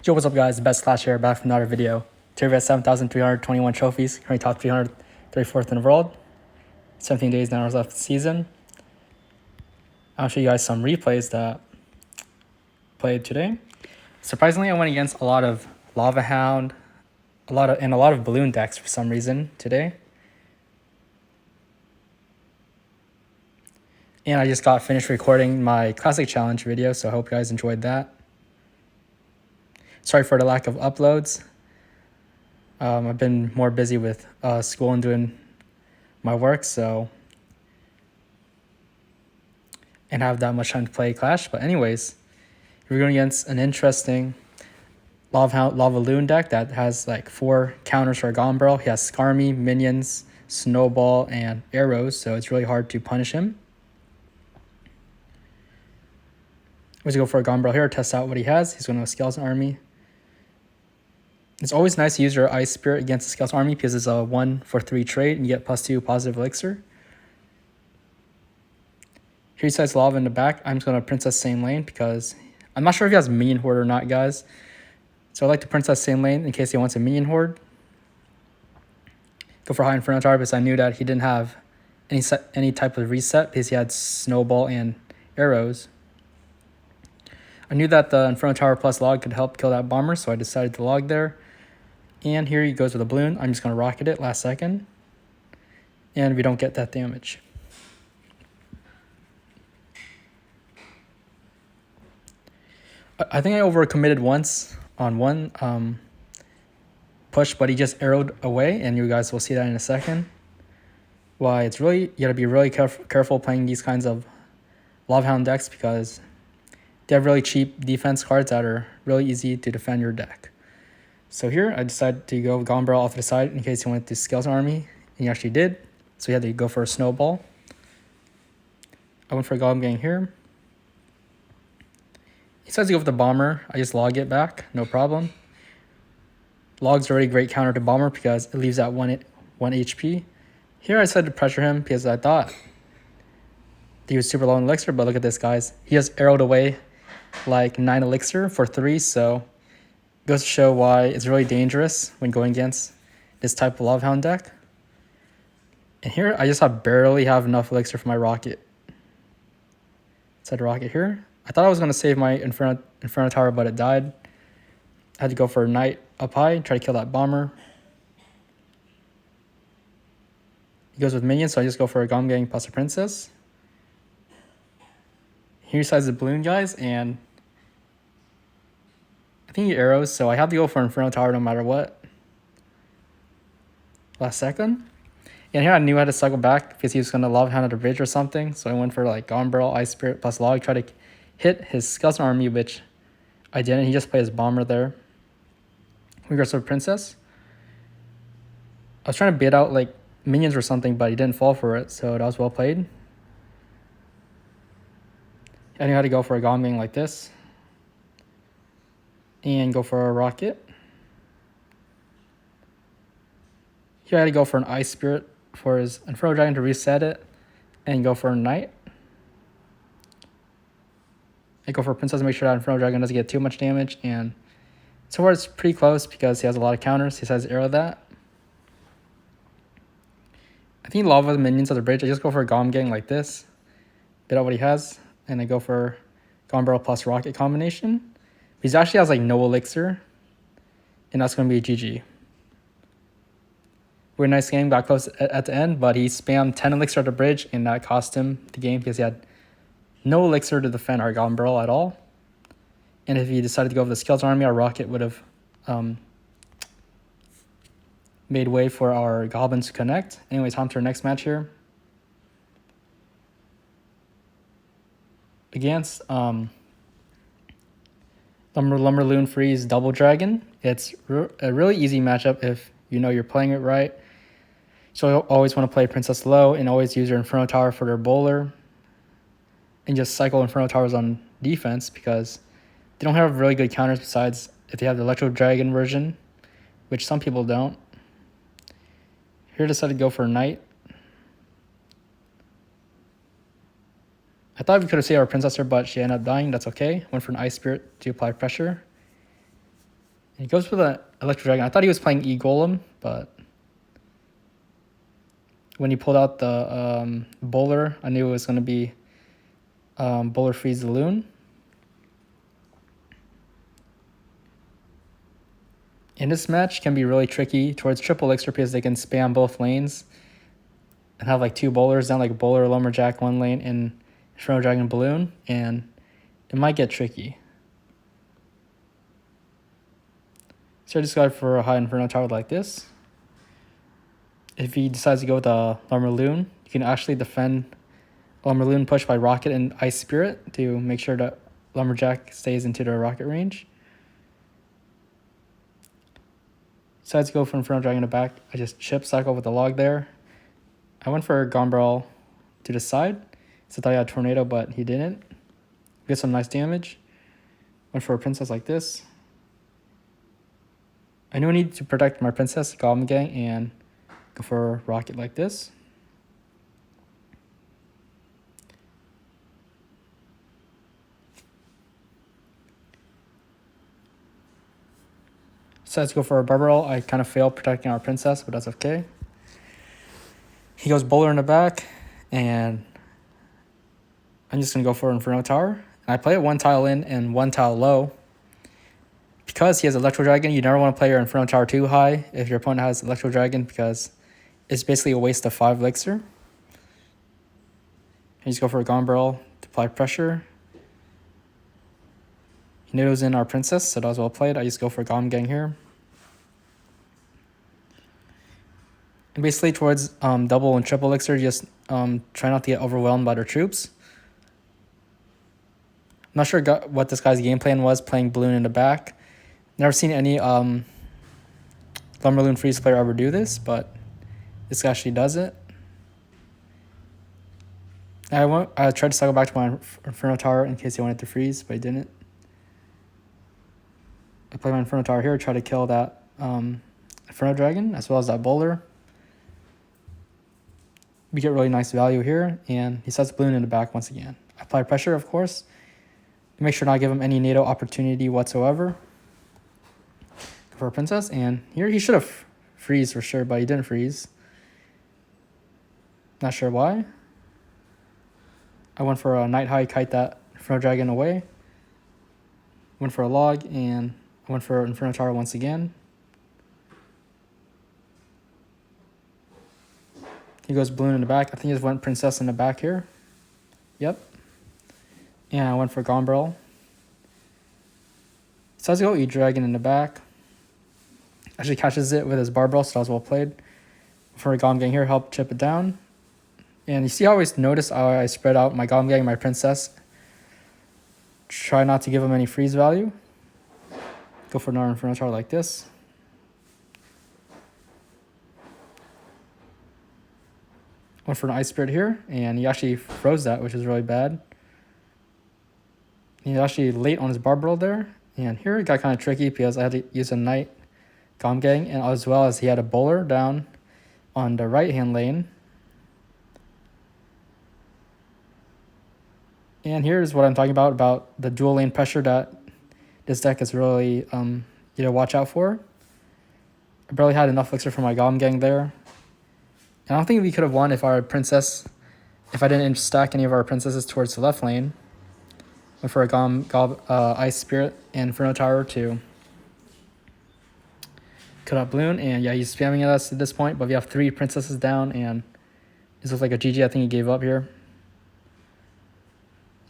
Yo, what's up guys, Best Clash here, back from another video. Today we have 7,321 trophies, currently top 334th in the world. 17 days, 9 hours left of the season. I'll show you guys some replays that played today. Surprisingly, I went against a lot of Lava Hound, a lot of balloon decks for some reason today. And I just got finished recording my Classic Challenge video, so I hope you guys enjoyed that. Sorry for the lack of uploads. I've been more busy with school and doing my work, and have that much time to play Clash. But anyways, we're going against an interesting Lava Loon deck that has like 4 counters for a Gombrel. He has Skarmy, Minions, Snowball, and Arrows, so it's really hard to punish him. We're going to go for a Gombrel here, test out what he has. He's going to go Skeleton Army. It's always nice to use your Ice Spirit against the Skeleton Army because it's a 1-for-3 trade and you get +2 positive elixir. Here he says Lava in the back. I'm just going to Princess same lane because I'm not sure if he has Minion Horde or not, guys. So I like to Princess same lane in case he wants a Minion Horde. Go for High Inferno Tower because I knew that he didn't have any type of reset because he had Snowball and Arrows. I knew that the Inferno Tower plus log could help kill that bomber, so I decided to log there. And here he goes with a balloon. I'm just going to rocket it last second. And we don't get that damage. I think I overcommitted once on one push, but he just arrowed away, and you guys will see that in a second. Why it's really, you gotta be really careful playing these kinds of Lava Hound decks because they have really cheap defense cards that are really easy to defend your deck. So here I decided to go Gombrel off to the side in case he went to Skeleton Army, and he actually did. So he had to go for a Snowball. I went for a Goblin Gang here. He decides to go with the Bomber. I just log it back, no problem. Log's already a great counter to Bomber because it leaves at 1 HP. Here I decided to pressure him because I thought he was super low in elixir, but look at this, guys. He just arrowed away like 9 elixir for 3, so goes to show why it's really dangerous when going against this type of Lava Hound deck. And here I just barely have enough elixir for my rocket. Set a rocket here. I thought I was going to save my Inferno Tower, but it died. I had to go for a Knight up high, try to kill that bomber. He goes with Minions, so I just go for a Gom Gang plus a Princess. Here decides the balloon, guys, and I think he arrows, so I have to go for Inferno Tower no matter what. Last second. And here I knew I had to cycle back because he was going to Lava Hound at the bridge or something, so I went for like Gombrel, Ice Spirit plus Log, try to hit his Skeleton Army, which I didn't. He just played his Bomber there. We go for Princess. I was trying to bait out like Minions or something, but he didn't fall for it, so that was well played. I knew how to go for a Gom Gang like this. And go for a Rocket. Here I had to go for an Ice Spirit for his Inferno Dragon to reset it. And go for a Knight. I go for a Princess to make sure that Inferno Dragon doesn't get too much damage. And so far it's pretty close because he has a lot of counters. He says arrow that. I think Lava Minions at the bridge. I just go for a Gom Gang like this. Bit out what he has. And I go for Gombrel plus Rocket combination. He actually has like no elixir. And that's going to be a GG. We're a nice game. Got close at the end. But he spammed 10 elixir at the bridge. And that cost him the game because he had no elixir to defend our Gombrel at all. And if he decided to go with the Skeleton Army, our Rocket would have made way for our Goblins to connect. Anyways, on to our next match here. Against Lumberloon Freeze Double Dragon. It's a really easy matchup if you know you're playing it right. So you always want to play Princess low and always use your Inferno Tower for their bowler. And just cycle Inferno Towers on defense because they don't have really good counters besides if they have the Electro Dragon version, which some people don't. Here I decided to go for a Knight. I thought we could have saved our Princess here, but she ended up dying. That's okay. Went for an Ice Spirit to apply pressure. And he goes with an Electro Dragon. I thought he was playing E-Golem, but when he pulled out the Bowler, I knew it was going to be Bowler Freeze the Loon. And this match can be really tricky towards Triple Elixir because they can spam both lanes and have like two bowlers down, like Bowler, Lumberjack, one lane, and Inferno Dragon Balloon, and it might get tricky. So I just got for a high Inferno Tower like this. If he decides to go with a Lumberloon, you can actually defend Lumberloon push by Rocket and Ice Spirit to make sure that Lumberjack stays into the Rocket range. Decides to go for Inferno Dragon in the back. I just chip cycle with the log there. I went for a Gombrel to the side. So I thought he had Tornado, but he didn't. Get some nice damage. Went for a Princess like this. I knew I needed to protect my Princess, Goblin Gang, and go for a Rocket like this. Decides to go for a Barbarelle. I kind of failed protecting our Princess, but that's okay. He goes Bowler in the back, and I'm just going to go for Inferno Tower. And I play it one tile in and one tile low. Because he has Electro Dragon, you never want to play your Inferno Tower too high if your opponent has Electro Dragon, because it's basically a waste of 5 elixir. And you just go for a Gombrel to apply pressure. He knew it was in our Princess, so that was well played. I just go for a Goblin Gang here. And basically towards double and triple elixir, just try not to get overwhelmed by their troops. I'm not sure what this guy's game plan was, playing Balloon in the back. Never seen any Lumberloon Freeze player ever do this, but this guy actually does it. I tried to cycle back to my Inferno Tower in case he wanted to freeze, but he didn't. I play my Inferno Tower here, try to kill that Inferno Dragon, as well as that Bowler. We get really nice value here, and he sets Balloon in the back once again. I apply pressure, of course, to make sure not give him any NATO opportunity whatsoever. Go for a Princess, and here he should have freeze for sure, but he didn't freeze. Not sure why. I went for a Night High, kite that Inferno Dragon away. Went for a log, and I went for Inferno Tower once again. He goes Balloon in the back. I think he just went Princess in the back here. Yep. And I went for Gombrel. Decides to go E-Dragon in the back. Actually catches it with his Barbarelle, so that was well played. For a Goblin Gang here, help chip it down. And you see how I always notice how I spread out my Goblin Gang and my Princess. Try not to give him any freeze value. Go for another Inferno Tower like this. Went for an Ice Spirit here, and he actually froze that, which is really bad. He's actually late on his Barbarelle there, and here it got kind of tricky because I had to use a Knight Goblin Gang, and as well as he had a Bowler down on the right-hand lane. And here's what I'm talking about the dual lane pressure that this deck is really you to watch out for. I barely had enough elixir for my Goblin Gang there. And I don't think we could have won if our Princess, if I didn't stack any of our Princesses towards the left lane. Went for a Ice Spirit and Inferno Tower to cut out Balloon. And yeah, he's spamming at us at this point, but we have 3 Princesses down, and this looks like a GG. I think he gave up here.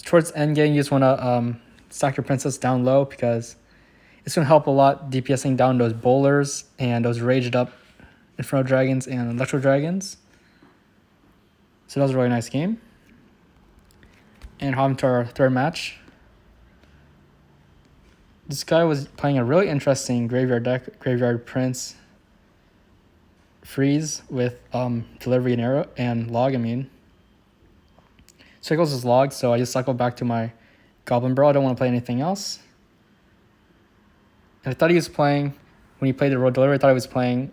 Towards end game, you just want to stack your Princess down low because it's going to help a lot DPSing down those Bowlers and those raged up Inferno Dragons and Electro Dragons. So that was a really nice game. And on to our third match. This guy was playing a really interesting graveyard deck, Graveyard Prince Freeze with Delivery and Arrow and Log, So he goes his Log, so I just cycle back to my Goblin Brawl. I don't want to play anything else. And I thought he was playing, when he played the Road Delivery, I thought he was playing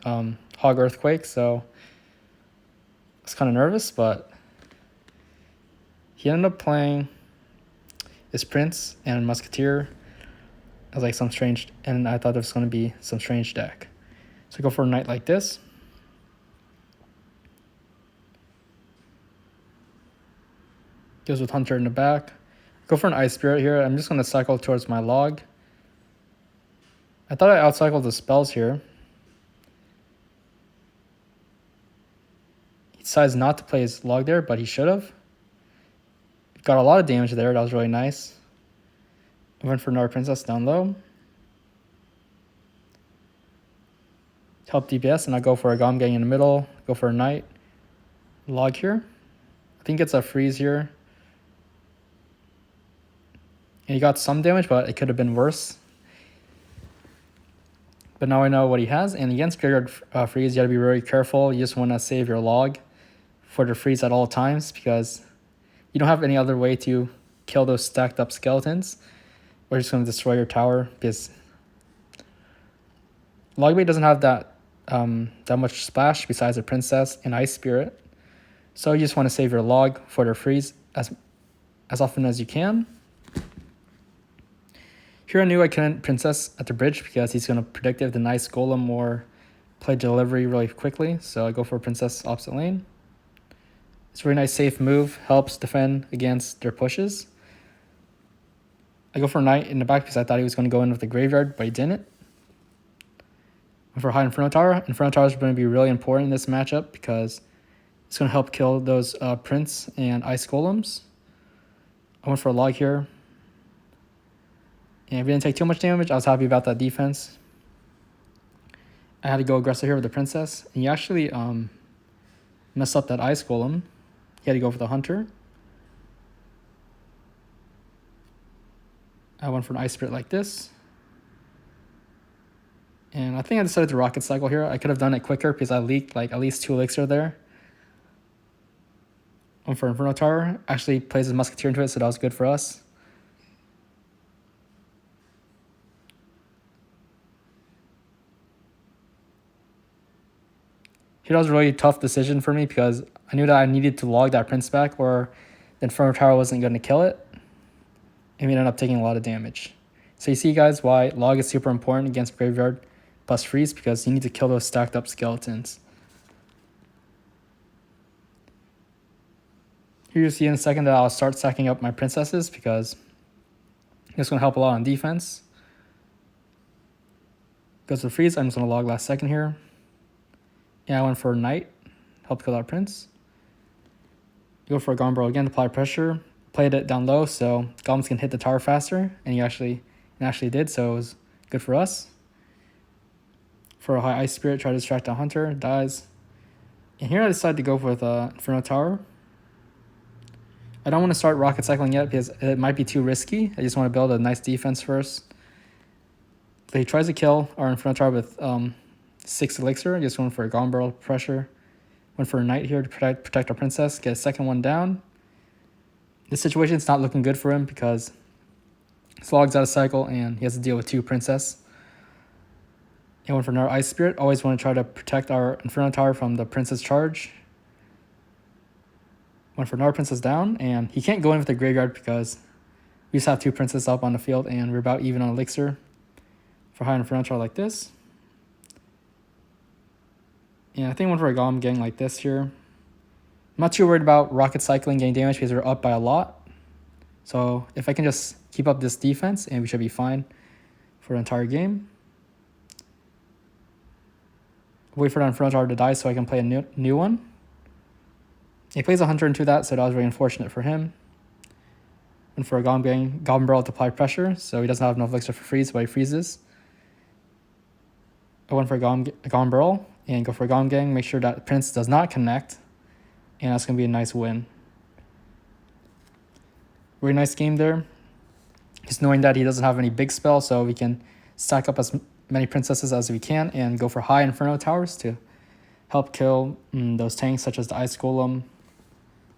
Hog Earthquake, so I was kind of nervous, but he ended up playing his Prince and Musketeer. as like some strange, and I thought it was going to be some strange deck. So I go for a knight like this. Goes with Hunter in the back. Go for an Ice Spirit here. I'm just going to cycle towards my log. I thought I outcycled the spells here. He decides not to play his log there, but he should have. Got a lot of damage there. That was really nice. I went for another Princess down low. Help DPS, and I go for a Gom Gang in the middle. Go for a Knight. Log here. I think it's a freeze here. And he got some damage, but it could have been worse. But now I know what he has. And against Graveyard Freeze, you gotta be very careful. You just want to save your log for the freeze at all times, because you don't have any other way to kill those stacked up skeletons. Or just going to destroy your tower, because Logbait doesn't have that much splash besides a Princess and Ice Spirit. So you just want to save your log for the freeze as often as you can. Here I knew I couldn't Princess at the bridge because he's going to predict if the nice Golem or play delivery really quickly. So I go for Princess opposite lane. It's a really nice safe move, helps defend against their pushes. I go for a Knight in the back because I thought he was going to go in with the Graveyard, but he didn't. Went for a high Inferno Tower. Inferno Tower is going to be really important in this matchup because it's going to help kill those Prince and Ice Golems. I went for a log here. And if we didn't take too much damage, I was happy about that defense. I had to go aggressive here with the Princess. And he actually messed up that Ice Golem. He had to go for the Hunter. I went for an Ice Spirit like this. And I think I decided to Rocket Cycle here. I could have done it quicker because I leaked like at least 2 elixir there. Went for Inferno Tower. Actually plays his Musketeer into it, so that was good for us. Here was a really tough decision for me because I knew that I needed to log that Prince back, or the Inferno Tower wasn't going to kill it. And we ended up taking a lot of damage. So you see, guys, why log is super important against Graveyard plus Freeze, because you need to kill those stacked up skeletons. Here you see in a second that I'll start stacking up my Princesses because it's going to help a lot on defense. Goes to Freeze. I'm just going to log last second here. Yeah, I went for a Knight. Help kill our Prince. Go for a Gombro again to apply pressure. Played it down low so Golems can hit the tower faster, and he actually did, so it was good for us. For a high Ice Spirit, try to distract the Hunter, dies. And here I decided to go with Inferno Tower. I don't want to start Rocket Cycling yet because it might be too risky. I just want to build a nice defense first. So he tries to kill our Inferno Tower with 6 elixir. Just went for a Gombro pressure. Went for a Knight here to protect our Princess, get a second one down. This situation's not looking good for him because his log's out of cycle and he has to deal with 2 Princess. He went for another Ice Spirit. Always want to try to protect our Inferno Tower from the Princess charge. Went for another Princess down, and he can't go in with the Graveyard because we just have 2 Princess up on the field and we're about even on elixir. For high Inferno Tower like this. And I think I went for a Golem Gang like this here. I'm not too worried about Rocket Cycling getting damage because we're up by a lot. So if I can just keep up this defense, and we should be fine for the entire game. Wait for that Inferno Tower to die so I can play a new one. He plays a Hunter into that, so that was very unfortunate for him. Went for a Golem Gang, Goblin Barrel to apply pressure, so he doesn't have enough elixir for freeze, but he freezes. I went for a Golem Barrel and go for a Golem Gang, make sure that Prince does not connect, and that's going to be a nice win. Really nice game there. Just knowing that he doesn't have any big spell, so we can stack up as many Princesses as we can and go for high Inferno Towers to help kill those tanks such as the Ice Golem,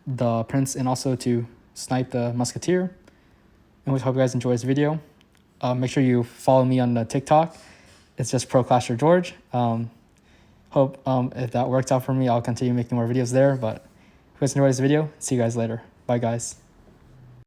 the Prince, and also to snipe the Musketeer. And we hope you guys enjoy this video. Make sure you follow me on the TikTok. It's just Pro Clasher George. Hope if that works out for me, I'll continue making more videos there. But if you guys enjoyed this video, see you guys later. Bye, guys.